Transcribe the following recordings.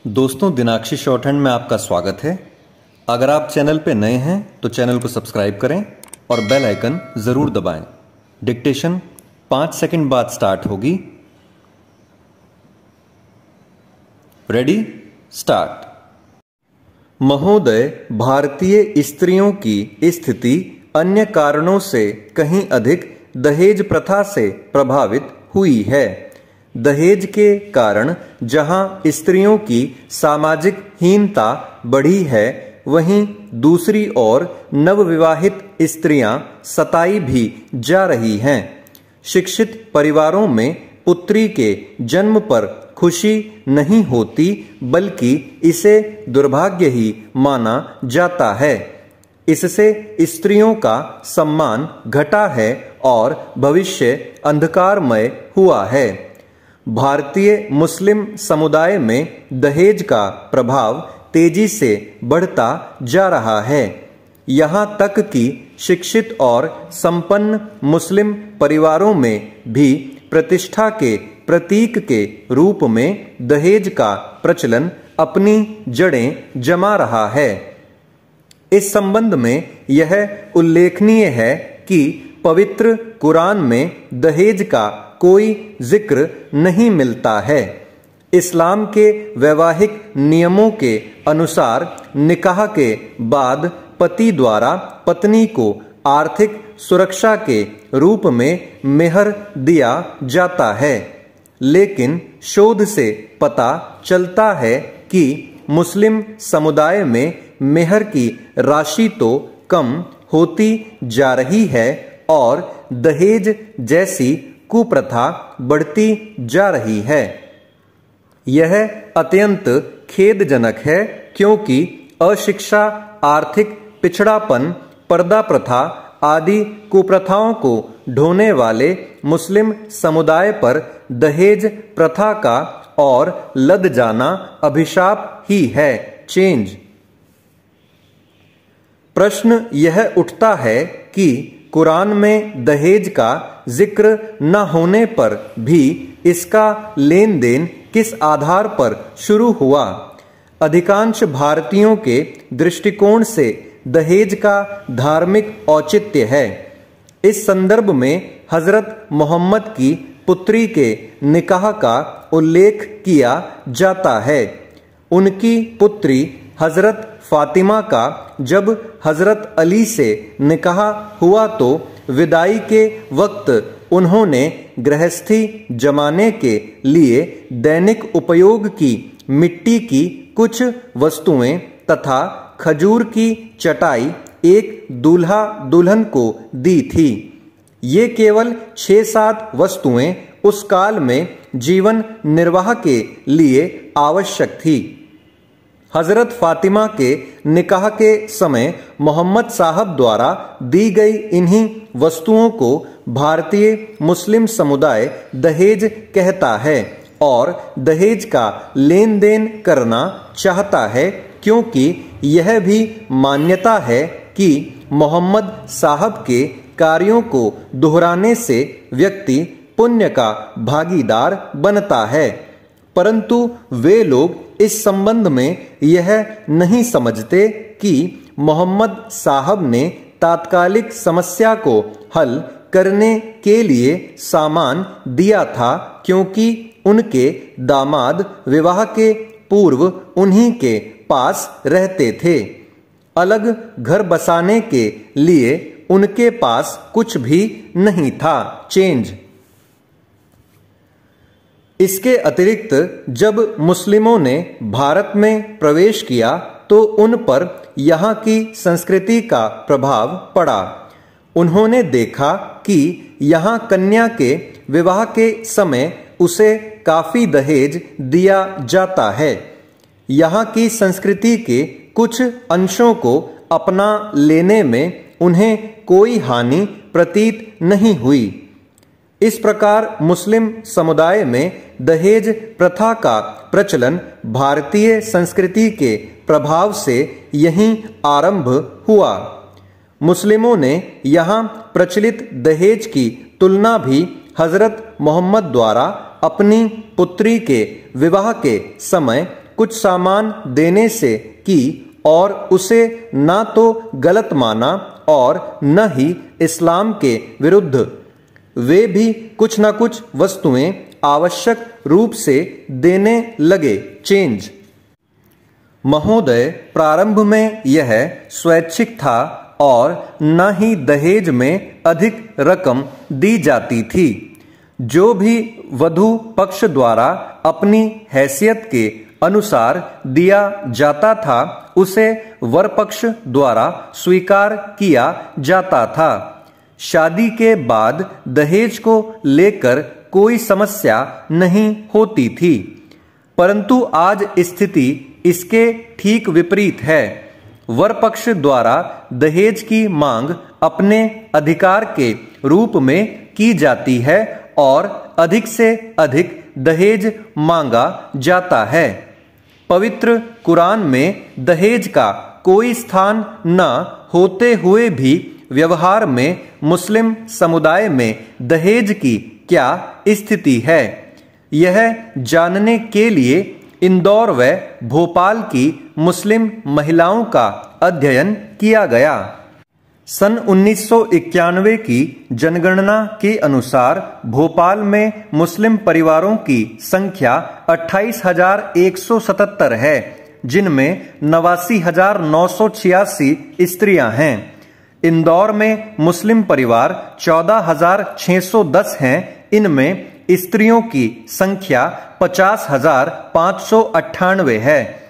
दोस्तों, दिनाक्षी शॉर्टहैंड में आपका स्वागत है। अगर आप चैनल पे नए हैं तो चैनल को सब्सक्राइब करें और बेल आइकन जरूर दबाएं। डिक्टेशन 5 सेकंड बाद स्टार्ट होगी। Ready, start. महोदय, भारतीय स्त्रियों की स्थिति अन्य कारणों से कहीं अधिक दहेज प्रथा से प्रभावित हुई है। दहेज के कारण जहां स्त्रियों की सामाजिक हीनता बढ़ी है, वहीं दूसरी ओर नवविवाहित स्त्रियां सताई भी जा रही हैं। शिक्षित परिवारों में पुत्री के जन्म पर खुशी नहीं होती, बल्कि इसे दुर्भाग्य ही माना जाता है। इससे स्त्रियों का सम्मान घटा है और भविष्य अंधकारमय हुआ है। भारतीय मुस्लिम समुदाय में दहेज का प्रभाव तेजी से बढ़ता जा रहा है। यहाँ तक कि शिक्षित और संपन्न मुस्लिम परिवारों में भी प्रतिष्ठा के प्रतीक के रूप में दहेज का प्रचलन अपनी जड़ें जमा रहा है। इस संबंध में यह उल्लेखनीय है कि पवित्र कुरान में दहेज का कोई जिक्र नहीं मिलता है। इस्लाम के वैवाहिक नियमों के अनुसार निकाह के बाद पति द्वारा पत्नी को आर्थिक सुरक्षा के रूप में मेहर दिया जाता है, लेकिन शोध से पता चलता है कि मुस्लिम समुदाय में मेहर की राशि तो कम होती जा रही है और दहेज जैसी कुप्रथा बढ़ती जा रही है। यह अत्यंत खेदजनक है, क्योंकि अशिक्षा, आर्थिक पिछड़ापन, पर्दा प्रथा आदि कुप्रथाओं को ढोने वाले मुस्लिम समुदाय पर दहेज प्रथा का और लद जाना अभिशाप ही है। चेंज। प्रश्न यह उठता है कि कुरान में दहेज का जिक्र न होने पर भी इसका लेन देन किस आधार पर शुरू हुआ। अधिकांश भारतीयों के दृष्टिकोण से दहेज का धार्मिक औचित्य है। इस संदर्भ में हजरत मोहम्मद की पुत्री के निकाह का उल्लेख किया जाता है। उनकी पुत्री हजरत फातिमा का जब हजरत अली से निकाह हुआ तो विदाई के वक्त उन्होंने गृहस्थी जमाने के लिए दैनिक उपयोग की मिट्टी की कुछ वस्तुएं तथा खजूर की चटाई एक दूल्हा दुल्हन को दी थी। ये केवल 6-7 वस्तुएं उस काल में जीवन निर्वाह के लिए आवश्यक थी। हजरत फातिमा के निकाह के समय मोहम्मद साहब द्वारा दी गई इन्हीं वस्तुओं को भारतीय मुस्लिम समुदाय दहेज कहता है और दहेज का लेन देन करना चाहता है, क्योंकि यह भी मान्यता है कि मोहम्मद साहब के कार्यों को दोहराने से व्यक्ति पुण्य का भागीदार बनता है। परंतु वे लोग इस संबंध में यह नहीं समझते कि मोहम्मद साहब ने तात्कालिक समस्या को हल करने के लिए सामान दिया था, क्योंकि उनके दामाद विवाह के पूर्व उन्हीं के पास रहते थे। अलग घर बसाने के लिए उनके पास कुछ भी नहीं था। चेंज। इसके अतिरिक्त जब मुस्लिमों ने भारत में प्रवेश किया तो उन पर यहाँ की संस्कृति का प्रभाव पड़ा। उन्होंने देखा कि यहाँ कन्या के विवाह के समय उसे काफी दहेज दिया जाता है। यहाँ की संस्कृति के कुछ अंशों को अपना लेने में उन्हें कोई हानि प्रतीत नहीं हुई। इस प्रकार मुस्लिम समुदाय में दहेज प्रथा का प्रचलन भारतीय संस्कृति के प्रभाव से यहीं आरंभ हुआ। मुस्लिमों ने यहाँ प्रचलित दहेज की तुलना भी हजरत मोहम्मद द्वारा अपनी पुत्री के विवाह के समय कुछ सामान देने से की और उसे ना तो गलत माना और न ही इस्लाम के विरुद्ध, वे भी कुछ न कुछ वस्तुएं आवश्यक रूप से देने लगे। चेंज। महोदय, प्रारंभ में यह स्वैच्छिक था और न ही दहेज में अधिक रकम दी जाती थी। जो भी वधू पक्ष द्वारा अपनी हैसियत के अनुसार दिया जाता था उसे वर पक्ष द्वारा स्वीकार किया जाता था। शादी के बाद दहेज को लेकर कोई समस्या नहीं होती थी, परंतु आज स्थिति इसके ठीक विपरीत है। वर पक्ष द्वारा दहेज की मांग अपने अधिकार के रूप में की जाती है और अधिक से अधिक दहेज मांगा जाता है। पवित्र कुरान में दहेज का कोई स्थान न होते हुए भी व्यवहार में मुस्लिम समुदाय में दहेज की क्या स्थिति है, यह जानने के लिए इंदौर व भोपाल की मुस्लिम महिलाओं का अध्ययन किया गया। सन 1991 की जनगणना के अनुसार भोपाल में मुस्लिम परिवारों की संख्या 28,177 है, जिनमें 89,986 स्त्रियां हैं। इंदौर में मुस्लिम परिवार 14,610 हैं। इनमें स्त्रियों की संख्या 50,598 है।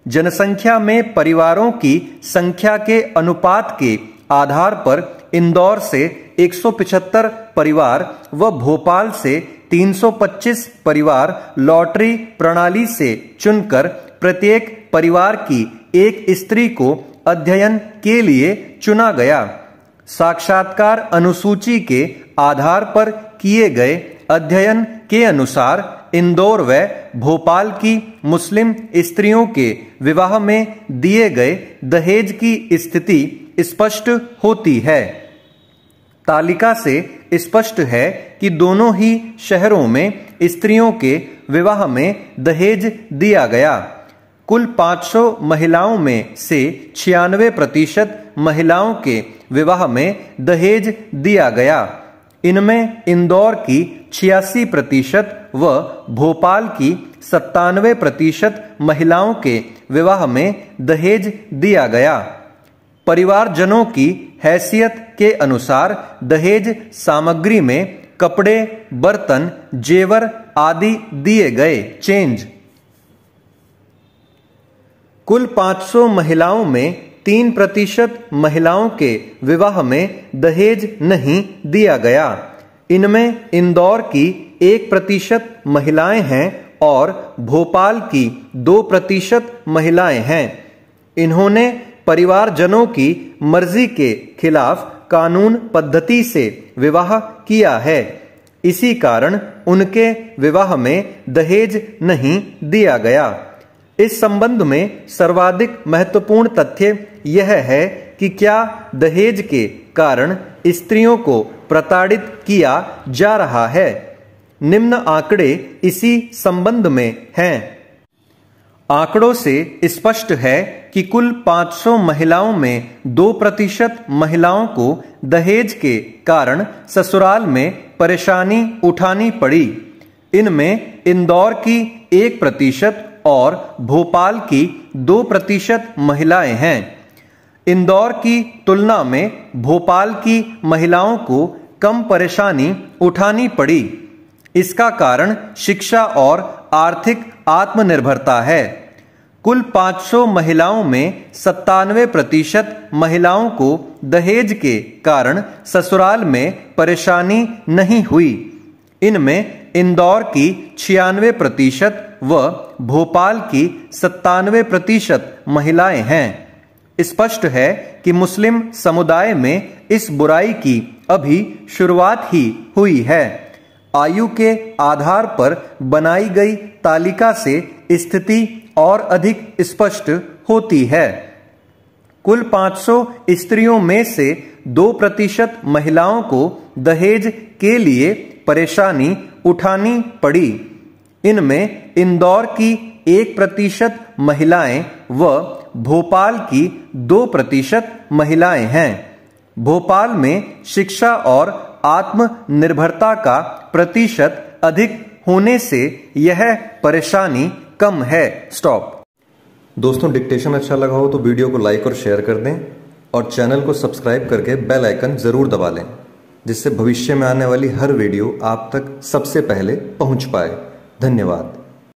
जनसंख्या में परिवारों की संख्या के अनुपात के आधार पर इंदौर से 175 परिवार व भोपाल से 325 परिवार लॉटरी प्रणाली से चुनकर प्रत्येक परिवार की एक स्त्री को अध्ययन के लिए चुना गया। साक्षात्कार अनुसूची के आधार पर किए गए अध्ययन के अनुसार इंदौर व भोपाल की मुस्लिम स्त्रियों के विवाह में दिए गए दहेज की स्थिति स्पष्ट होती है। तालिका से स्पष्ट है कि दोनों ही शहरों में स्त्रियों के विवाह में दहेज दिया गया। कुल 500 महिलाओं में से 96% महिलाओं के विवाह में दहेज दिया गया। इनमें इंदौर की 86% व भोपाल की 97% महिलाओं के विवाह में दहेज दिया गया। परिवारजनों की हैसियत के अनुसार दहेज सामग्री में कपड़े, बर्तन, जेवर आदि दिए गए। चेंज। कुल 500 महिलाओं में 3% महिलाओं के विवाह में दहेज नहीं दिया गया। इनमें इंदौर की 1% महिलाएं हैं और भोपाल की 2% महिलाएं हैं। इन्होंने परिवारजनों की मर्जी के खिलाफ कानून पद्धति से विवाह किया है। इसी कारण उनके विवाह में दहेज नहीं दिया गया। इस संबंध में सर्वाधिक महत्वपूर्ण तथ्य यह है कि क्या दहेज के कारण स्त्रियों को प्रताड़ित किया जा रहा है। निम्न आंकड़े इसी संबंध में हैं। आंकड़ों से स्पष्ट है कि कुल 500 महिलाओं में 2% महिलाओं को दहेज के कारण ससुराल में परेशानी उठानी पड़ी। इनमें इंदौर की 1% और भोपाल की 2% महिलाएं हैं। इंदौर की तुलना में भोपाल की महिलाओं को कम परेशानी उठानी पड़ी। इसका कारण शिक्षा और आर्थिक आत्मनिर्भरता है। कुल 500 महिलाओं में 97% महिलाओं को दहेज के कारण ससुराल में परेशानी नहीं हुई। इनमें इंदौर की 96% व भोपाल की 97% महिलाएं हैं। स्पष्ट है कि मुस्लिम समुदाय में इस बुराई की अभी शुरुआत ही हुई है। आयु के आधार पर बनाई गई तालिका से स्थिति और अधिक स्पष्ट होती है। कुल 500 स्त्रियों में से 2% महिलाओं को दहेज के लिए परेशानी उठानी पड़ी। इनमें इंदौर की 1% महिलाएं व भोपाल की 2% महिलाएं हैं। भोपाल में शिक्षा और आत्मनिर्भरता का प्रतिशत अधिक होने से यह परेशानी कम है। स्टॉप। दोस्तों, डिक्टेशन अच्छा लगा हो तो वीडियो को लाइक और शेयर कर दें और चैनल को सब्सक्राइब करके बेल आइकन जरूर दबा लें, जिससे भविष्य में आने वाली हर वीडियो आप तक सबसे पहले पहुंच पाए। धन्यवाद।